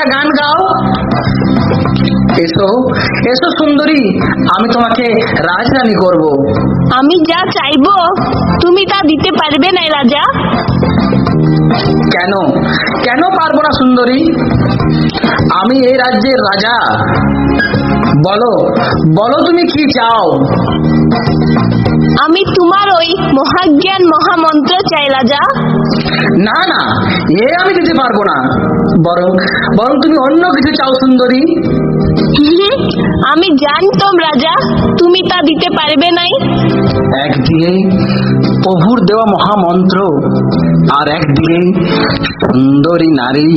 একটা গান গাও। এসো এসো সুন্দরী, আমি তোমাকে রাজরানী করব। আমি যা চাইবো তুমি তা দিতে পারবে না রাজা? কেন কেন পারবো না সুন্দরী? আমি এই রাজ্যের রাজা। বলো বলো তুমি কি চাও? আমি তোমার ওই মহাজ্ঞান মহামন্ত্র চাই রাজা। না না, এ আমি দিতে পারবো না। বরং বরং তুমি অন্য কিছু চাও সুন্দরী। আমি জানতাম রাজা তুমি তা দিতে পারবে নাই। একদিকে প্রভুর দেওয়া মহামন্ত্র, আর একদিকে সুন্দরী নারী।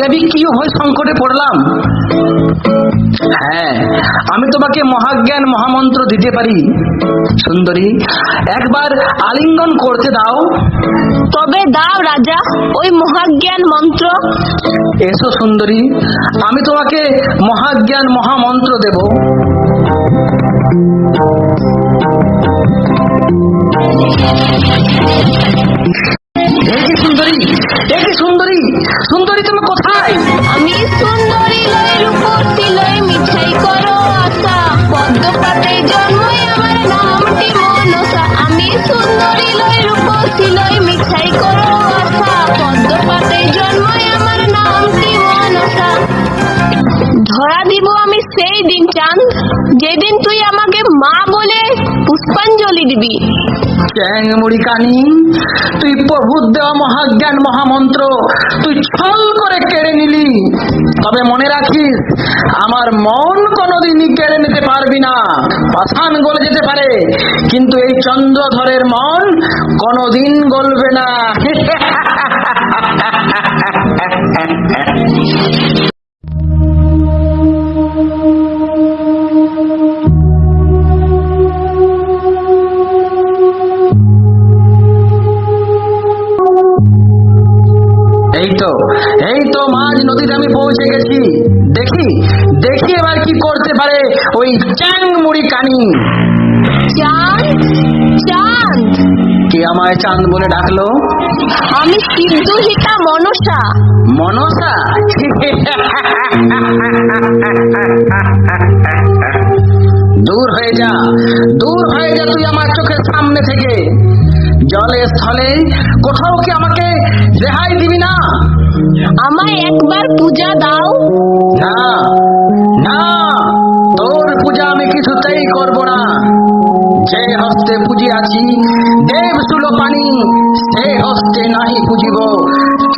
আমি কি হয়ে সংকটে পড়লাম। হ্যাঁ, আমি তোমাকে মহাজ্ঞান মহামন্ত্র দিতে পারি সুন্দরী, একবার আলিঙ্গন করতে দাও। তবে দাও রাজা ওই মহাজ্ঞান মন্ত্র। এসো সুন্দরী, আমি তোমাকে মহাজ্ঞান মহামন্ত্র দেব। সুন্দরী সুন্দরী সুন্দরী, তুমি কোথায়? আমি সুন্দরী লয় রূপসী লয় মিঠাই করো আশা, পদ্মপাতে জন্মই আমার নামটি মনসা। আমি সুন্দরী লয় রূপসী লয় মিঠাই করো আশা, পদ্মপাতে জন্মই আমার নামটি মনসা। ধরা দিব আমি সেই দিন চাঁদ, যেদিন তুই আমাকে মা বলে পুষ্পাঞ্জলি দিবি। চ্যাংমুড়ি কানি, তুই প্রভুর দেওয়া মহাজ্ঞান মহামন্ত্র তুই ছল করে কেড়ে নিলি। তবে মনে রাখিস, আমার মন কোনোদিনই কেড়ে নিতে পারবি না। পাষাণ গলে যেতে পারে, কিন্তু এই চন্দ্রধরের মন কোনোদিন গলবে না। এই তো মাঝ নদীতে আমি পৌঁছে গেছি। দেখি দেখি এবার কি করতে পারে ওই চ্যাংমুড়ি কানি। চাঁদ চাঁদ, কে আমায় চাঁদ বলে ডাকলো? আমি সিদ্ধহিতা মনসা। মনসা? দূর হয়ে যা, দূর হয়ে যা তুই আমার চোখের সামনে থেকে। জলে স্থলে কোথাও কি আমাকে রেহাই দিবি না? আমায় একবার পূজা দাও। না না, তোর পূজা আমি কিছুতেই করব না। যে হস্তে পুজিয়াছি দেব সুলো পানি, সে হস্তে নাহি পুজিব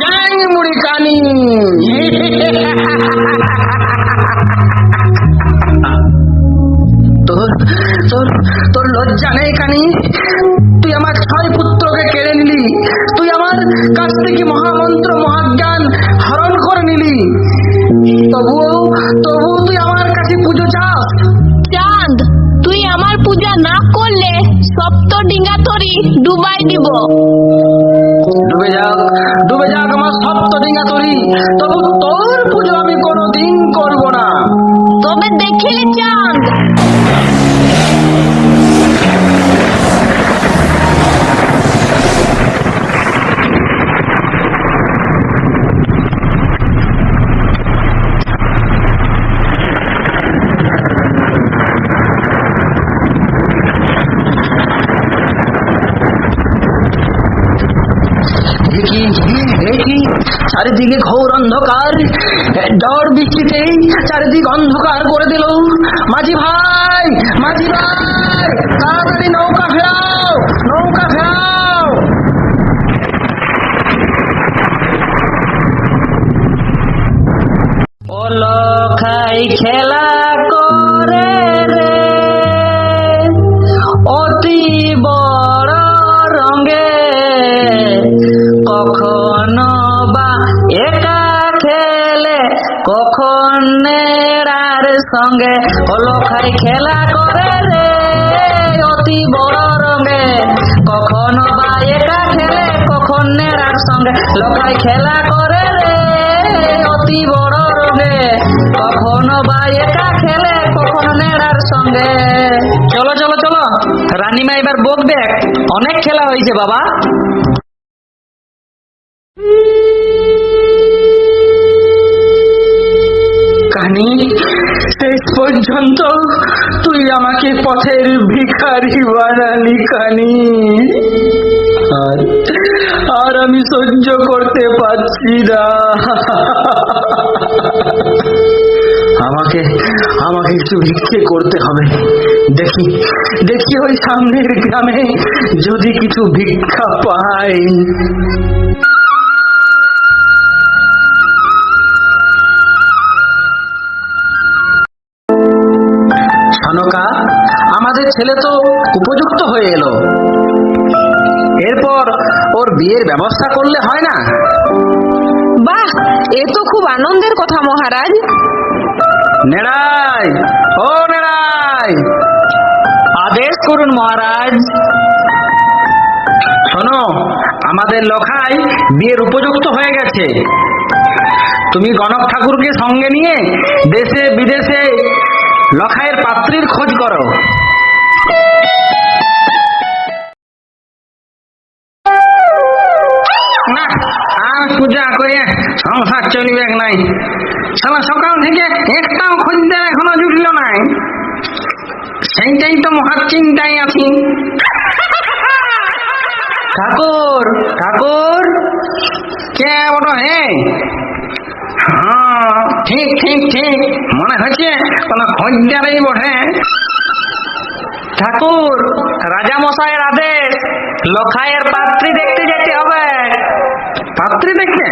চ্যাংমুড়ি কানি। তোর তোর তোর লজ্জা নেই কানি? তুই আমার 6 পুত্রকে কেড়ে নিলি, তুই আমার কাছ থেকে মহামন্ত্র মহাজ্ঞান হরণ করে নিলি, তবুও তুই আমার কাছে পুজো চাস? চাঁদ, তুই আমার পূজা না করলে সপ্ত ডিঙ্গা তরি ডুবাই দিব। ডুবে যাক আমার সপ্ত ডিঙ্গা তরি, তবু তোর পুজো আমি কোনোদিন করব না। তবে দেখিলে চাঁদ। চারিদিকে ঘোর অন্ধকার, ঝড় বৃষ্টিতেই চারিদিক অন্ধকার করে দিল। মাঝি ভাই, মাঝি ভাই, তাড়াতাড়ি নৌকা ফেরাও, নৌকা ফেরাও। ওলো খাই খেলা করে রে অতি বড় রঙে, কখনো বা একা খেলে কখন নেড়ার সঙ্গে। হলো খাই খেলা করে রে অতি বড় রঙে, কখনো বা একা খেলে কখন নেড়ার সঙ্গে। লোকাই খেলা করে রে অতি বড় রঙে, কখনো বা একা খেলে কখনো নেড়ার সঙ্গে। চলো চলো চলো, রানীমা এবার বকবে। অনেক খেলা হয়েছে বাবা। আমাকে পথের ভিখারি বানালি কানি। আর আমি সহ্য করতে পারছি না। আমাকে আমাকে একটু ভিক্ষে করতে হবে। দেখি দেখি ওই সামনের গ্রামে যদি কিছু ভিক্ষা পাই। সনকা, আমাদের ছেলে তো উপযুক্ত হয়ে এলো, এরপর ওর বিয়ের ব্যবস্থা করলে হয় না? বাহ, এ তো খুব আনন্দের কথা মহারাজ। নেড়াই, ও নেড়াই, আদেশ করুন মহারাজ। শোনো, আমাদের লখাই বিয়ের উপযুক্ত হয়ে গেছে। তুমি গণক ঠাকুরকে সঙ্গে নিয়ে দেশে বিদেশে লখাইয়ের পাত্রীর খোঁজ করো। না, আর পূজা করে সংসার চলিবে নাই। সারা সকাল থেকে একটাও খোঁজদের এখনো জুটল নাই। সেইটাই তো মহা চিন্তায় আছি। ঠাকুর, ঠাকুর, কে বলো? হ্যাঁ, ঠিক ঠিক ঠিক, মনে হচ্ছে কোন খোঁজদারই বটে। ঠাকুর, রাজা মশাইয়ের আদেশ, লখাইয়ের পাত্রী দেখতে যেতে হবে। পাত্রী দেখতে?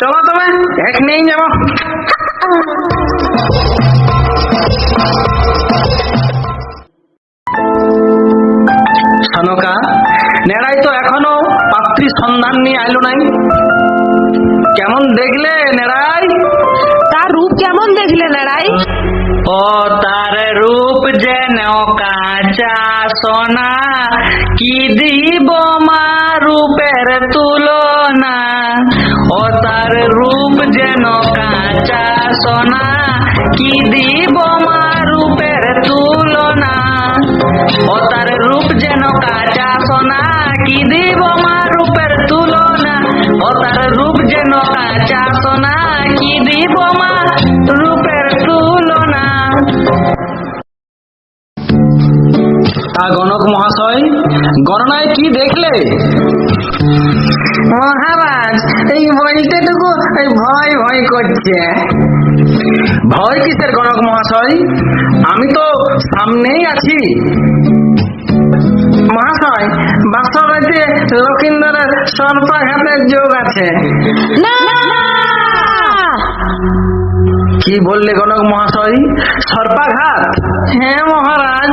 চলো তবে, এক নিয়েই যাবো। সনকা, নেড়াই তো এখনো পাত্রীর সন্ধান নিয়ে আইলো নাই। কেমন দেখলে নেড়াই? তার রূপ কেমন দেখলে নেড়াই? ও তার রূপ যেন কাঁচা সোনা, কি দিব মা রূপের তুলনা। ও তার রূপ যেন কাঁচা সোনা, কি দিব মা রূপের তুলনা। ও তার রূপ যেন কাঁচা সোনা, কি দিব মা রূপের তুলনা। ও তার রূপ যেন কাঁচা সোনা, কি দিব মা রূপের তুলনা। তা গণক মহাশয়, গণনায় কি দেখলে? মহারাজ, এই বইটাটুকু ভয় ভয় করছে। ভয় কিসের গণক মহাশয়? আমি তো সামনেই আছি। মহাশয়, বাস্তবাতে লক্ষিন্দরের সর্পাঘাতের যোগ আছে। না, কি বললে গণক মহাশয়? সর্পাঘাত? হ্যাঁ মহারাজ।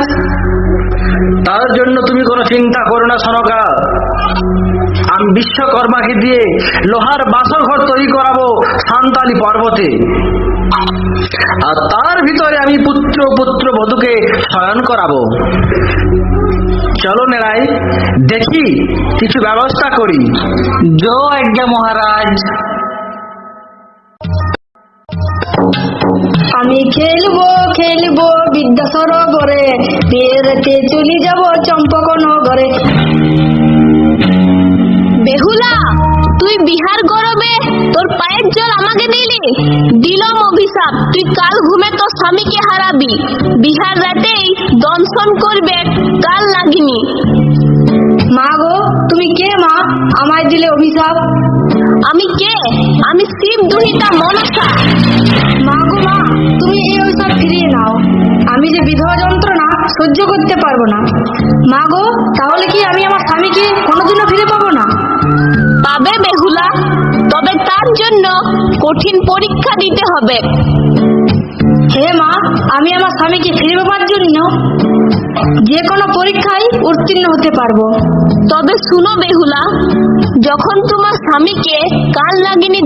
তার জন্য তুমি কোনো চিন্তা করো না সনকা। আমি বিশ্বকর্মাকে দিয়ে লোহার বাসঘর তৈরি করাবো সান্তালি পর্বতে, আর তার ভিতরে আমি পুত্র পুত্র বধূকে শয়ন করাবো। চলো নেড়াই, দেখি কিছু ব্যবস্থা করি। জো আজ্ঞা মহারাজ। আমি খেলবো খেলবো বিদ্যা সরোবরে, বেরতে চলে যাব চম্পকনগরে। বেহুলা, তুই বিহার গরবে তোর পায়ের জল আমাকে দিলি। দিলম অভিশাপ, তুই কাল ঘুমে তোর স্বামীকে হারাবি। বিহার রাতেই দংশন করবে কাল লাগিনি। মা গো, তুমি কে মা, আমায় দিলে অভিশাপ? আমি কে? আমি শিব দুহিতা মনসা। মা গো মা, তুমি এই অভিশাপ ফিরিয়ে নাও। আমি যে বিধবা যন্ত্রণা সহ্য করতে পারবো না। মা গো, তাহলে কি আমি আমার স্বামীকে কোনোদিনও ফিরে পাবো না? পাবে বেহুলা, তবে তার জন্য কঠিন পরীক্ষা দিতে হবে। হে মা, আমি আমার স্বামীকে ফিরে পাবার জন্য যে কোনো পরীক্ষায় উত্তীর্ণ হতে পারবো। তবে শুনো বেহুলা, যখন তোমার স্বামীকে কাল লাগিনি